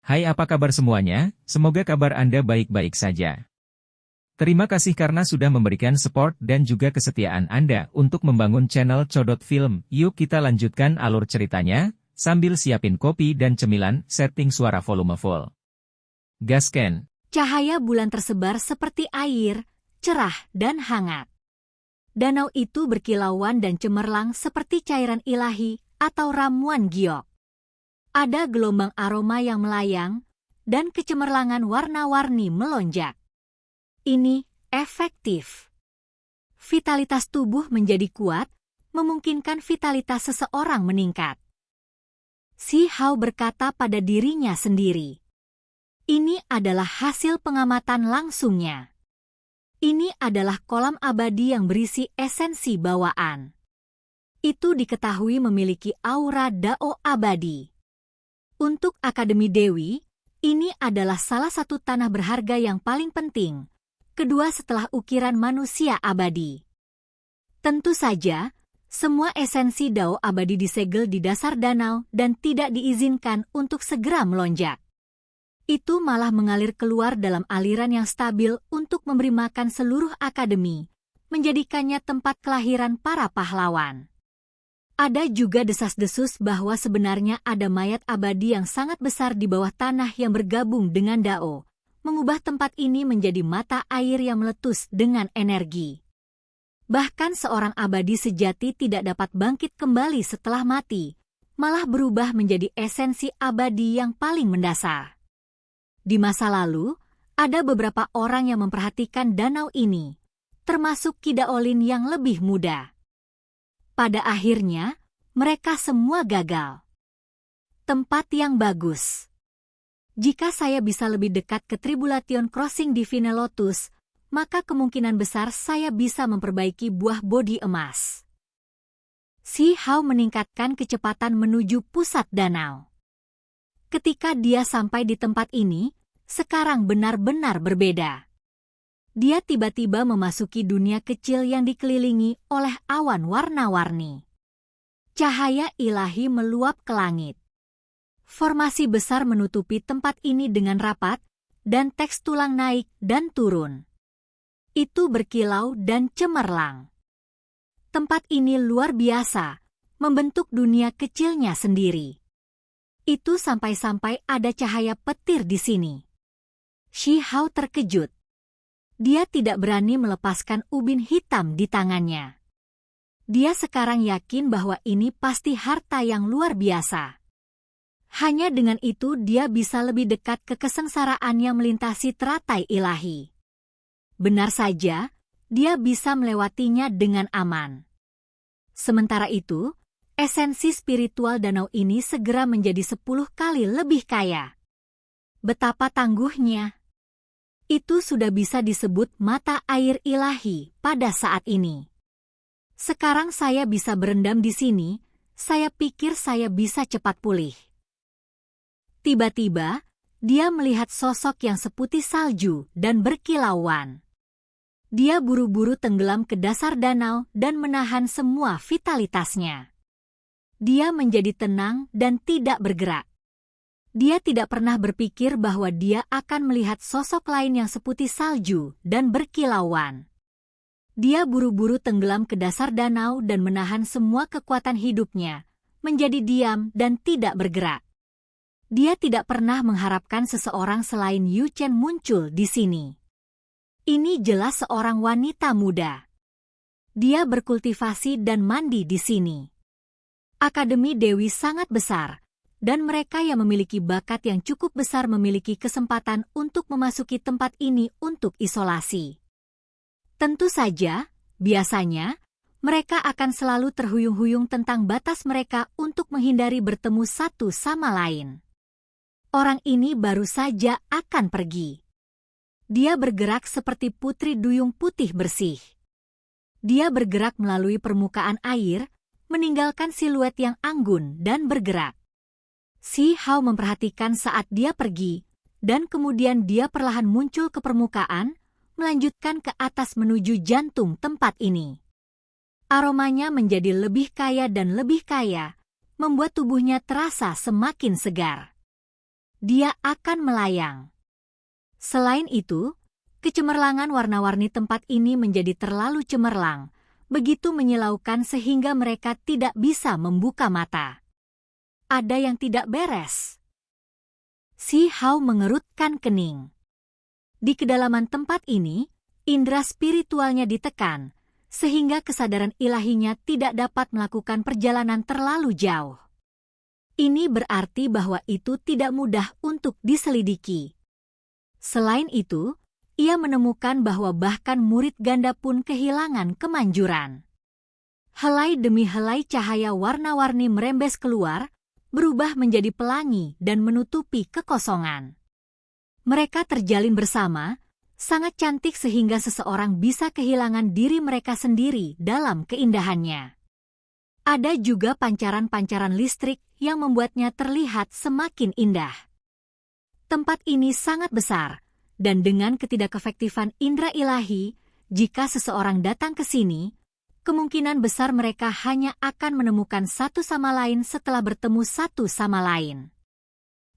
Hai, apa kabar semuanya? Semoga kabar Anda baik-baik saja. Terima kasih karena sudah memberikan support dan juga kesetiaan Anda untuk membangun channel Codot Film. Yuk kita lanjutkan alur ceritanya, sambil siapin kopi dan cemilan, setting suara volume full. Gasken. Cahaya bulan tersebar seperti air, cerah dan hangat. Danau itu berkilauan dan cemerlang seperti cairan ilahi atau ramuan giok. Ada gelombang aroma yang melayang, dan kecemerlangan warna-warni melonjak. Ini efektif. Vitalitas tubuh menjadi kuat, memungkinkan vitalitas seseorang meningkat. Si Hao berkata pada dirinya sendiri. Ini adalah hasil pengamatan langsungnya. Ini adalah kolam abadi yang berisi esensi bawaan. Itu diketahui memiliki aura Dao abadi. Untuk Akademi Dewi, ini adalah salah satu tanah berharga yang paling penting, kedua setelah ukiran manusia abadi. Tentu saja, semua esensi Dao abadi disegel di dasar danau dan tidak diizinkan untuk segera melonjak. Itu malah mengalir keluar dalam aliran yang stabil untuk memberi makan seluruh akademi, menjadikannya tempat kelahiran para pahlawan. Ada juga desas-desus bahwa sebenarnya ada mayat abadi yang sangat besar di bawah tanah yang bergabung dengan Dao, mengubah tempat ini menjadi mata air yang meletus dengan energi. Bahkan seorang abadi sejati tidak dapat bangkit kembali setelah mati, malah berubah menjadi esensi abadi yang paling mendasar. Di masa lalu, ada beberapa orang yang memperhatikan danau ini, termasuk Ki Daolin yang lebih muda. Pada akhirnya, mereka semua gagal. Tempat yang bagus. Jika saya bisa lebih dekat ke Tribulation Crossing Divine Lotus, maka kemungkinan besar saya bisa memperbaiki buah bodi emas. Si Hao meningkatkan kecepatan menuju pusat danau. Ketika dia sampai di tempat ini, sekarang benar-benar berbeda. Dia tiba-tiba memasuki dunia kecil yang dikelilingi oleh awan warna-warni. Cahaya ilahi meluap ke langit. Formasi besar menutupi tempat ini dengan rapat, dan teks tulang naik dan turun. Itu berkilau dan cemerlang. Tempat ini luar biasa, membentuk dunia kecilnya sendiri. Itu sampai-sampai ada cahaya petir di sini. Si Hao terkejut. Dia tidak berani melepaskan ubin hitam di tangannya. Dia sekarang yakin bahwa ini pasti harta yang luar biasa. Hanya dengan itu dia bisa lebih dekat ke kesengsaraan yang melintasi teratai ilahi. Benar saja, dia bisa melewatinya dengan aman. Sementara itu, esensi spiritual danau ini segera menjadi 10 kali lebih kaya. Betapa tangguhnya. Itu sudah bisa disebut mata air ilahi pada saat ini. Sekarang saya bisa berendam di sini, saya pikir saya bisa cepat pulih. Tiba-tiba, dia melihat sosok yang seputih salju dan berkilauan. Dia buru-buru tenggelam ke dasar danau dan menahan semua vitalitasnya. Dia menjadi tenang dan tidak bergerak. Dia tidak pernah berpikir bahwa dia akan melihat sosok lain yang seputih salju dan berkilauan. Dia buru-buru tenggelam ke dasar danau dan menahan semua kekuatan hidupnya, menjadi diam dan tidak bergerak. Dia tidak pernah mengharapkan seseorang selain Yu Chen muncul di sini. Ini jelas seorang wanita muda. Dia berkultivasi dan mandi di sini. Akademi Dewi sangat besar, dan mereka yang memiliki bakat yang cukup besar memiliki kesempatan untuk memasuki tempat ini untuk isolasi. Tentu saja, biasanya, mereka akan selalu terhuyung-huyung tentang batas mereka untuk menghindari bertemu satu sama lain. Orang ini baru saja akan pergi. Dia bergerak seperti putri duyung putih bersih. Dia bergerak melalui permukaan air, meninggalkan siluet yang anggun dan bergerak. Si Hao memperhatikan saat dia pergi, dan kemudian dia perlahan muncul ke permukaan, melanjutkan ke atas menuju jantung tempat ini. Aromanya menjadi lebih kaya dan lebih kaya, membuat tubuhnya terasa semakin segar. dia akan melayang. Selain itu, kecemerlangan warna-warni tempat ini menjadi terlalu cemerlang, begitu menyilaukan sehingga mereka tidak bisa membuka mata. Ada yang tidak beres. Si Hao mengerutkan kening. Di kedalaman tempat ini, indera spiritualnya ditekan, sehingga kesadaran ilahinya tidak dapat melakukan perjalanan terlalu jauh. Ini berarti bahwa itu tidak mudah untuk diselidiki. Selain itu, ia menemukan bahwa bahkan murid ganda pun kehilangan kemanjuran. Helai demi helai cahaya warna-warni merembes keluar, berubah menjadi pelangi dan menutupi kekosongan. Mereka terjalin bersama, sangat cantik sehingga seseorang bisa kehilangan diri mereka sendiri dalam keindahannya. Ada juga pancaran-pancaran listrik yang membuatnya terlihat semakin indah. Tempat ini sangat besar, dan dengan ketidakefektifan indera ilahi, jika seseorang datang ke sini, kemungkinan besar mereka hanya akan menemukan satu sama lain setelah bertemu satu sama lain.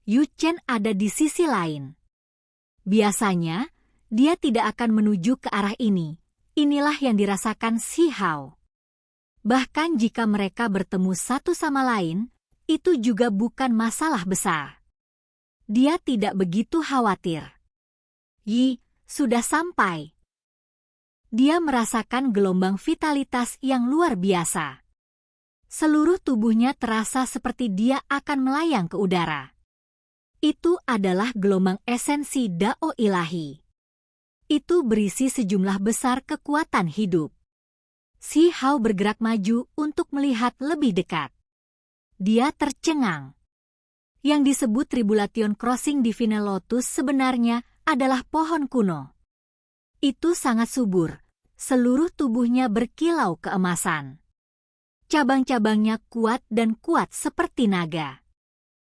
Yu Chen ada di sisi lain. Biasanya, dia tidak akan menuju ke arah ini. Inilah yang dirasakan Si Hao. Bahkan jika mereka bertemu satu sama lain, itu juga bukan masalah besar. Dia tidak begitu khawatir. Yi, sudah sampai. Dia merasakan gelombang vitalitas yang luar biasa. Seluruh tubuhnya terasa seperti dia akan melayang ke udara. Itu adalah gelombang esensi Dao ilahi. Itu berisi sejumlah besar kekuatan hidup. Si Hao bergerak maju untuk melihat lebih dekat. Dia tercengang. Yang disebut Tribulation Crossing Divine Lotus sebenarnya adalah pohon kuno. Itu sangat subur, seluruh tubuhnya berkilau keemasan. Cabang-cabangnya kuat dan kuat seperti naga.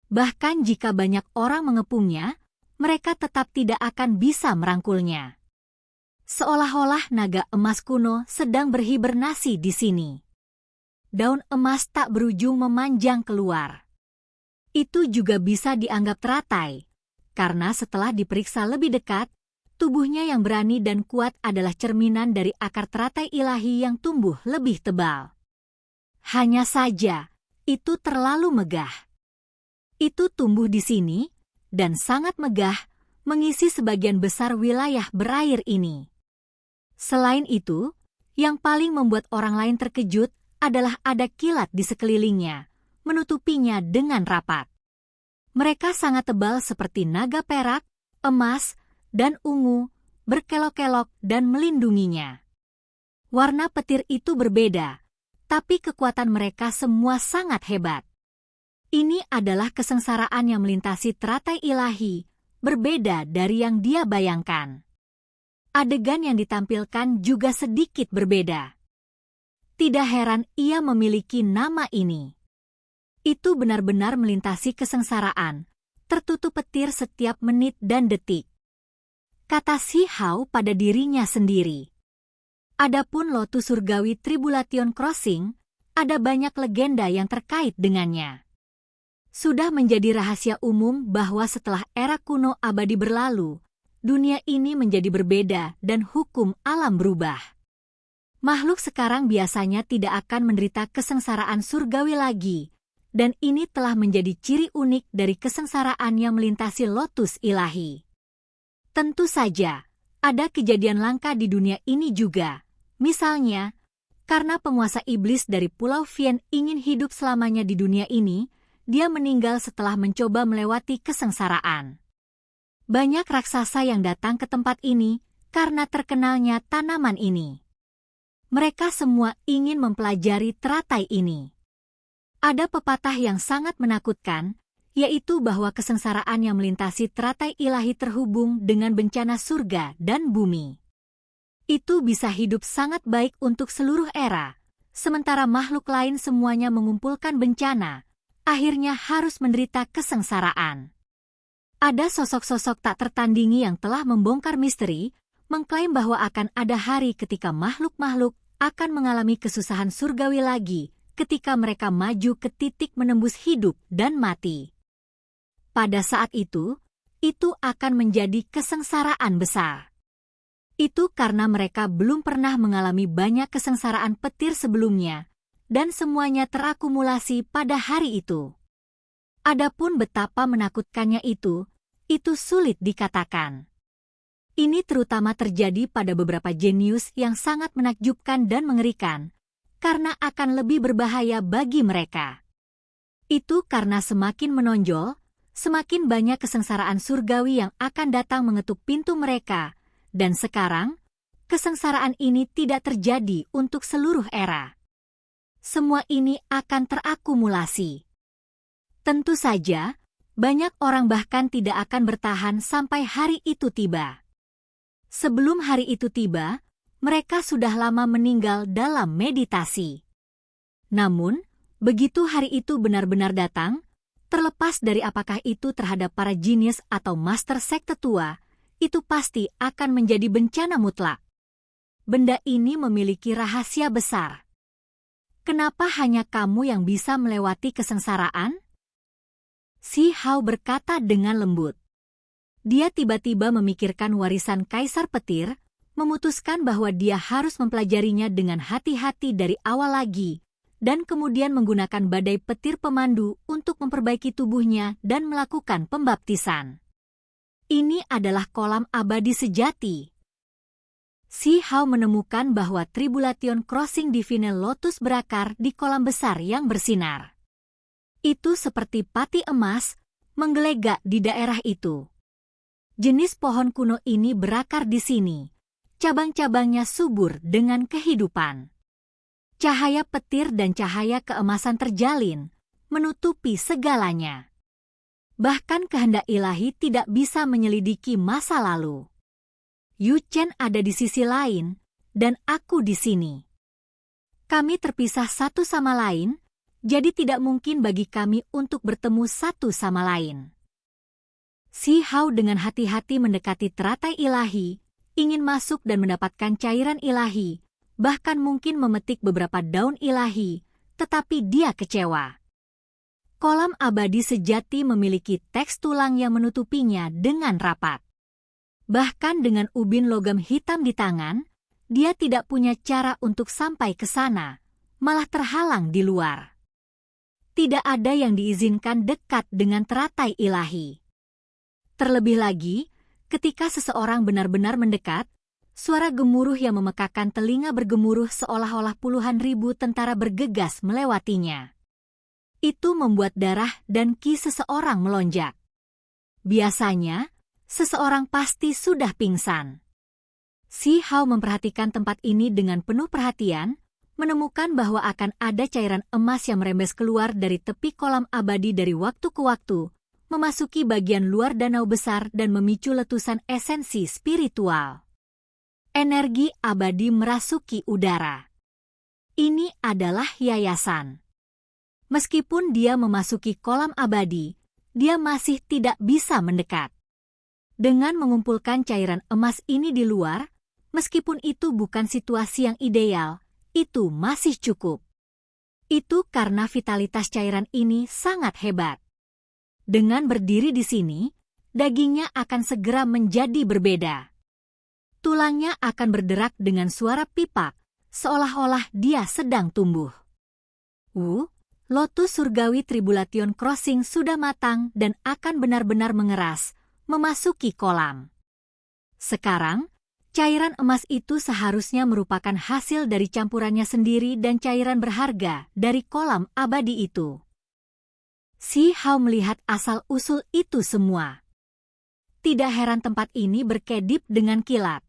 Bahkan jika banyak orang mengepungnya, mereka tetap tidak akan bisa merangkulnya. Seolah-olah naga emas kuno sedang berhibernasi di sini. Daun emas tak berujung memanjang keluar. Itu juga bisa dianggap teratai, karena setelah diperiksa lebih dekat, tubuhnya yang berani dan kuat adalah cerminan dari akar teratai ilahi yang tumbuh lebih tebal. Hanya saja, itu terlalu megah. Itu tumbuh di sini, dan sangat megah, mengisi sebagian besar wilayah berair ini. Selain itu, yang paling membuat orang lain terkejut adalah ada kilat di sekelilingnya, menutupinya dengan rapat. Mereka sangat tebal seperti naga perak, emas, dan ungu, berkelok-kelok dan melindunginya. Warna petir itu berbeda, tapi kekuatan mereka semua sangat hebat. Ini adalah kesengsaraan yang melintasi teratai ilahi, berbeda dari yang dia bayangkan. Adegan yang ditampilkan juga sedikit berbeda. Tidak heran ia memiliki nama ini. Itu benar-benar melintasi kesengsaraan, tertutup petir setiap menit dan detik. Kata Si Hao pada dirinya sendiri. Adapun Lotus Surgawi Tribulation Crossing, ada banyak legenda yang terkait dengannya. Sudah menjadi rahasia umum bahwa setelah era kuno abadi berlalu, dunia ini menjadi berbeda dan hukum alam berubah. Makhluk sekarang biasanya tidak akan menderita kesengsaraan surgawi lagi, dan ini telah menjadi ciri unik dari kesengsaraan yang melintasi lotus ilahi. Tentu saja, ada kejadian langka di dunia ini juga. Misalnya, karena penguasa iblis dari Pulau Fien ingin hidup selamanya di dunia ini, dia meninggal setelah mencoba melewati kesengsaraan. Banyak raksasa yang datang ke tempat ini karena terkenalnya tanaman ini. Mereka semua ingin mempelajari teratai ini. Ada pepatah yang sangat menakutkan, yaitu bahwa kesengsaraan yang melintasi teratai ilahi terhubung dengan bencana surga dan bumi. Itu bisa hidup sangat baik untuk seluruh era, sementara makhluk lain semuanya mengumpulkan bencana, akhirnya harus menderita kesengsaraan. Ada sosok-sosok tak tertandingi yang telah membongkar misteri, mengklaim bahwa akan ada hari ketika makhluk-makhluk akan mengalami kesusahan surgawi lagi ketika mereka maju ke titik menembus hidup dan mati. pada saat itu akan menjadi kesengsaraan besar. Itu karena mereka belum pernah mengalami banyak kesengsaraan petir sebelumnya, dan semuanya terakumulasi pada hari itu. Adapun betapa menakutkannya itu sulit dikatakan. Ini terutama terjadi pada beberapa jenius yang sangat menakjubkan dan mengerikan, karena akan lebih berbahaya bagi mereka. Itu karena semakin menonjol, semakin banyak kesengsaraan surgawi yang akan datang mengetuk pintu mereka, dan sekarang, kesengsaraan ini tidak terjadi untuk seluruh era. Semua ini akan terakumulasi. Tentu saja, banyak orang bahkan tidak akan bertahan sampai hari itu tiba. Sebelum hari itu tiba, mereka sudah lama meninggal dalam meditasi. Namun, begitu hari itu benar-benar datang, terlepas dari apakah itu terhadap para jenius atau master sekte tua, itu pasti akan menjadi bencana mutlak. Benda ini memiliki rahasia besar. Kenapa hanya kamu yang bisa melewati kesengsaraan? Si Hao berkata dengan lembut. Dia tiba-tiba memikirkan warisan Kaisar Petir, memutuskan bahwa dia harus mempelajarinya dengan hati-hati dari awal lagi, dan kemudian menggunakan badai petir pemandu untuk memperbaiki tubuhnya dan melakukan pembaptisan. Ini adalah kolam abadi sejati. Si Hao menemukan bahwa Tribulation Crossing Divine Lotus berakar di kolam besar yang bersinar. Itu seperti pati emas menggelegak di daerah itu. Jenis pohon kuno ini berakar di sini. Cabang-cabangnya subur dengan kehidupan. Cahaya petir dan cahaya keemasan terjalin, menutupi segalanya. Bahkan kehendak ilahi tidak bisa menyelidiki masa lalu. Yu Chen ada di sisi lain, dan aku di sini. Kami terpisah satu sama lain, jadi tidak mungkin bagi kami untuk bertemu satu sama lain. Si Hao dengan hati-hati mendekati teratai ilahi, ingin masuk dan mendapatkan cairan ilahi, bahkan mungkin memetik beberapa daun ilahi, tetapi dia kecewa. Kolam abadi sejati memiliki teks tulang yang menutupinya dengan rapat. Bahkan dengan ubin logam hitam di tangan, dia tidak punya cara untuk sampai ke sana, malah terhalang di luar. Tidak ada yang diizinkan dekat dengan teratai ilahi. Terlebih lagi, ketika seseorang benar-benar mendekat, suara gemuruh yang memekakan telinga bergemuruh seolah-olah puluhan ribu tentara bergegas melewatinya. Itu membuat darah dan ki seseorang melonjak. Biasanya, seseorang pasti sudah pingsan. Si Hao memperhatikan tempat ini dengan penuh perhatian, menemukan bahwa akan ada cairan emas yang merembes keluar dari tepi kolam abadi dari waktu ke waktu, memasuki bagian luar danau besar dan memicu letusan esensi spiritual. Energi abadi merasuki udara. Ini adalah yayasan. Meskipun dia memasuki kolam abadi, dia masih tidak bisa mendekat. Dengan mengumpulkan cairan emas ini di luar, meskipun itu bukan situasi yang ideal, itu masih cukup. Itu karena vitalitas cairan ini sangat hebat. Dengan berdiri di sini, dagingnya akan segera menjadi berbeda. Tulangnya akan berderak dengan suara pipak, seolah-olah dia sedang tumbuh. Lotus surgawi Tribulation Crossing sudah matang dan akan benar-benar mengeras, memasuki kolam. Sekarang, cairan emas itu seharusnya merupakan hasil dari campurannya sendiri dan cairan berharga dari kolam abadi itu. Si Hao melihat asal-usul itu semua. Tidak heran tempat ini berkedip dengan kilat.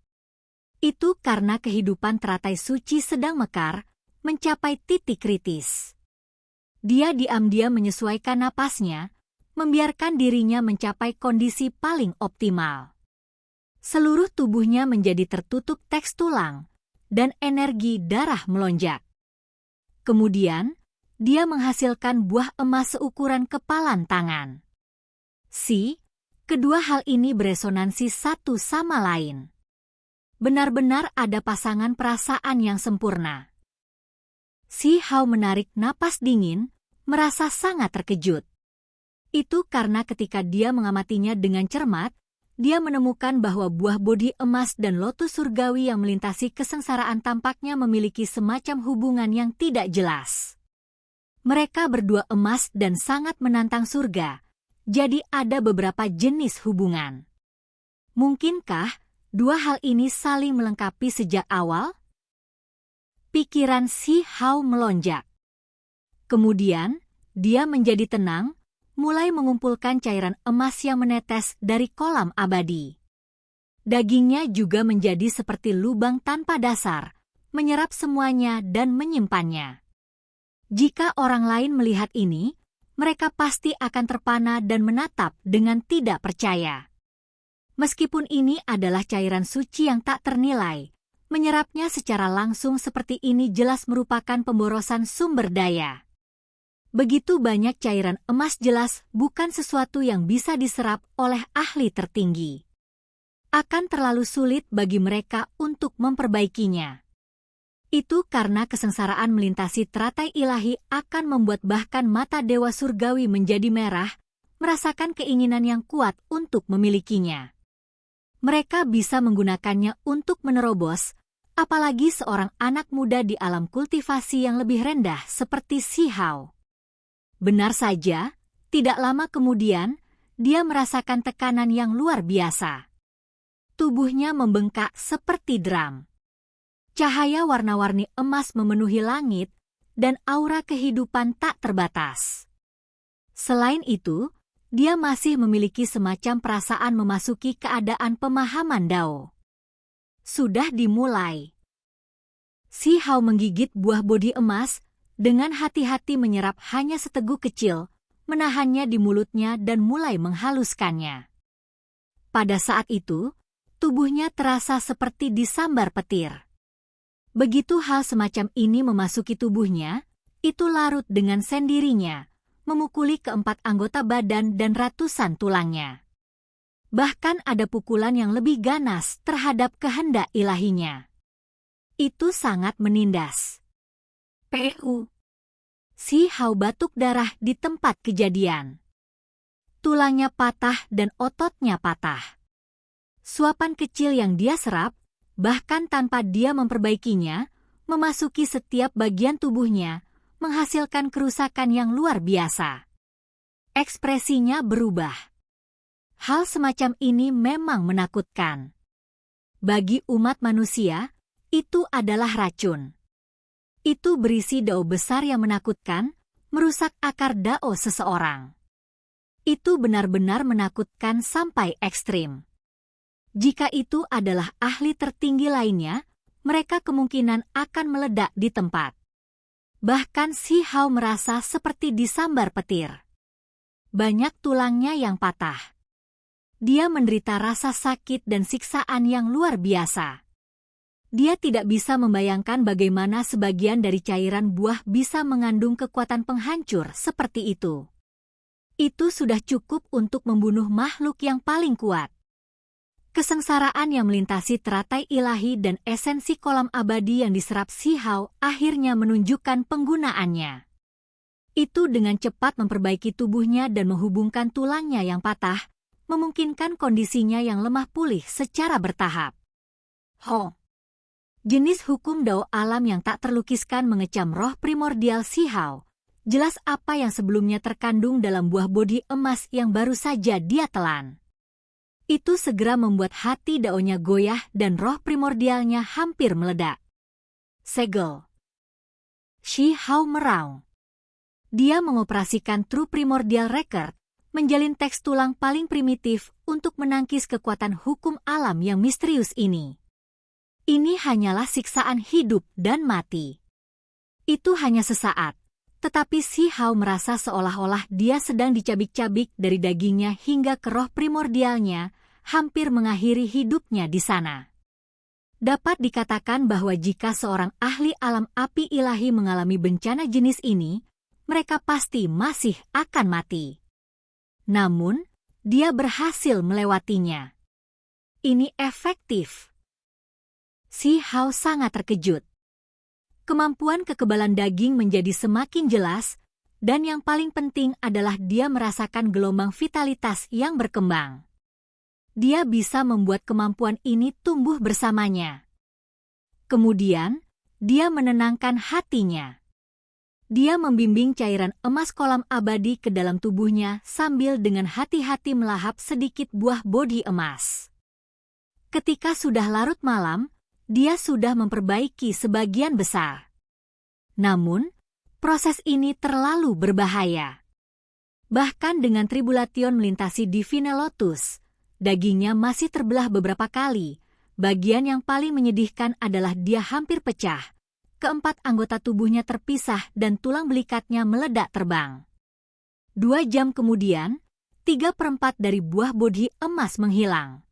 Itu karena kehidupan teratai suci sedang mekar, mencapai titik kritis. Dia diam-diam menyesuaikan napasnya, membiarkan dirinya mencapai kondisi paling optimal. Seluruh tubuhnya menjadi tertutup teks tulang, dan energi darah melonjak. Kemudian, dia menghasilkan buah emas seukuran kepalan tangan. Kedua hal ini beresonansi satu sama lain. Benar-benar ada pasangan perasaan yang sempurna. Si Hao menarik napas dingin, merasa sangat terkejut. Itu karena ketika dia mengamatinya dengan cermat, dia menemukan bahwa buah bodi emas dan lotus surgawi yang melintasi kesengsaraan tampaknya memiliki semacam hubungan yang tidak jelas. Mereka berdua emas dan sangat menantang surga, jadi ada beberapa jenis hubungan. Mungkinkah dua hal ini saling melengkapi sejak awal? Pikiran Si Hao melonjak. Kemudian, dia menjadi tenang, mulai mengumpulkan cairan emas yang menetes dari kolam abadi. Dagingnya juga menjadi seperti lubang tanpa dasar, menyerap semuanya dan menyimpannya. Jika orang lain melihat ini, mereka pasti akan terpana dan menatap dengan tidak percaya. Meskipun ini adalah cairan suci yang tak ternilai, menyerapnya secara langsung seperti ini jelas merupakan pemborosan sumber daya. Begitu banyak cairan emas jelas bukan sesuatu yang bisa diserap oleh ahli tertinggi. Akan terlalu sulit bagi mereka untuk memperbaikinya. Itu karena kesengsaraan melintasi teratai ilahi akan membuat bahkan mata dewa surgawi menjadi merah, merasakan keinginan yang kuat untuk memilikinya. Mereka bisa menggunakannya untuk menerobos, apalagi seorang anak muda di alam kultivasi yang lebih rendah seperti Si Hao. Benar saja, tidak lama kemudian, dia merasakan tekanan yang luar biasa. Tubuhnya membengkak seperti drum. Cahaya warna-warni emas memenuhi langit, dan aura kehidupan tak terbatas. Selain itu, dia masih memiliki semacam perasaan memasuki keadaan pemahaman Dao. Sudah dimulai. Si Hao menggigit buah bodi emas, dengan hati-hati menyerap hanya seteguk kecil, menahannya di mulutnya dan mulai menghaluskannya. Pada saat itu, tubuhnya terasa seperti disambar petir. Begitu hal semacam ini memasuki tubuhnya, itu larut dengan sendirinya, memukuli keempat anggota badan dan ratusan tulangnya. Bahkan ada pukulan yang lebih ganas terhadap kehendak ilahinya. Itu sangat menindas. Pu. Si Hao batuk darah di tempat kejadian. Tulangnya patah dan ototnya patah. Suapan kecil yang dia serap, bahkan tanpa dia memperbaikinya, memasuki setiap bagian tubuhnya, menghasilkan kerusakan yang luar biasa. Ekspresinya berubah. Hal semacam ini memang menakutkan. Bagi umat manusia, itu adalah racun. Itu berisi dao besar yang menakutkan, merusak akar dao seseorang. Itu benar-benar menakutkan sampai ekstrim. Jika itu adalah ahli tertinggi lainnya, mereka kemungkinan akan meledak di tempat. Bahkan Si Hao merasa seperti disambar petir. Banyak tulangnya yang patah. Dia menderita rasa sakit dan siksaan yang luar biasa. Dia tidak bisa membayangkan bagaimana sebagian dari cairan buah bisa mengandung kekuatan penghancur seperti itu. Itu sudah cukup untuk membunuh makhluk yang paling kuat. Kesengsaraan yang melintasi teratai ilahi dan esensi kolam abadi yang diserap Si Hao akhirnya menunjukkan penggunaannya. Itu dengan cepat memperbaiki tubuhnya dan menghubungkan tulangnya yang patah, memungkinkan kondisinya yang lemah pulih secara bertahap. Ho! Jenis hukum dao alam yang tak terlukiskan mengecam roh primordial Si Hao. Jelas apa yang sebelumnya terkandung dalam buah bodi emas yang baru saja dia telan. Itu segera membuat hati daonya goyah dan roh primordialnya hampir meledak. Segel. Si Hao meraung. Dia mengoperasikan True Primordial Record, menjalin teks tulang paling primitif untuk menangkis kekuatan hukum alam yang misterius ini. Ini hanyalah siksaan hidup dan mati. Itu hanya sesaat, tetapi Si Hao merasa seolah-olah dia sedang dicabik-cabik dari dagingnya hingga ke roh primordialnya, hampir mengakhiri hidupnya di sana. Dapat dikatakan bahwa jika seorang ahli alam api ilahi mengalami bencana jenis ini, mereka pasti masih akan mati. Namun, dia berhasil melewatinya. Ini efektif. Si Hao sangat terkejut. Kemampuan kekebalan daging menjadi semakin jelas, Dan yang paling penting adalah dia merasakan gelombang vitalitas yang berkembang. Dia bisa membuat kemampuan ini tumbuh bersamanya. Kemudian, dia menenangkan hatinya. Dia membimbing cairan emas kolam abadi ke dalam tubuhnya sambil dengan hati-hati melahap sedikit buah bodhi emas. Ketika sudah larut malam, dia sudah memperbaiki sebagian besar. Namun, proses ini terlalu berbahaya. Bahkan dengan Tribulation melintasi Divine Lotus, dagingnya masih terbelah beberapa kali. Bagian yang paling menyedihkan adalah dia hampir pecah. Keempat anggota tubuhnya terpisah dan tulang belikatnya meledak terbang. 2 jam kemudian, 3/4 dari buah bodhi emas menghilang.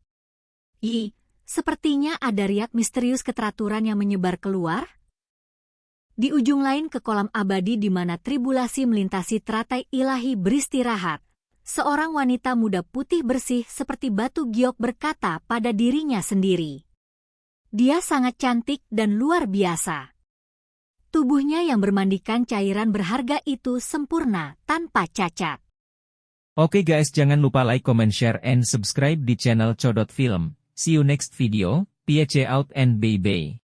Sepertinya ada riak misterius keteraturan yang menyebar keluar. Di ujung lain ke kolam abadi di mana tribulasi melintasi teratai ilahi beristirahat, seorang wanita muda putih bersih seperti batu giok berkata pada dirinya sendiri. Dia sangat cantik dan luar biasa. Tubuhnya yang bermandikan cairan berharga itu sempurna tanpa cacat. Oke guys, jangan lupa like, comment, share, and subscribe di channel Codot Film. See you next video, peace out and bye-bye.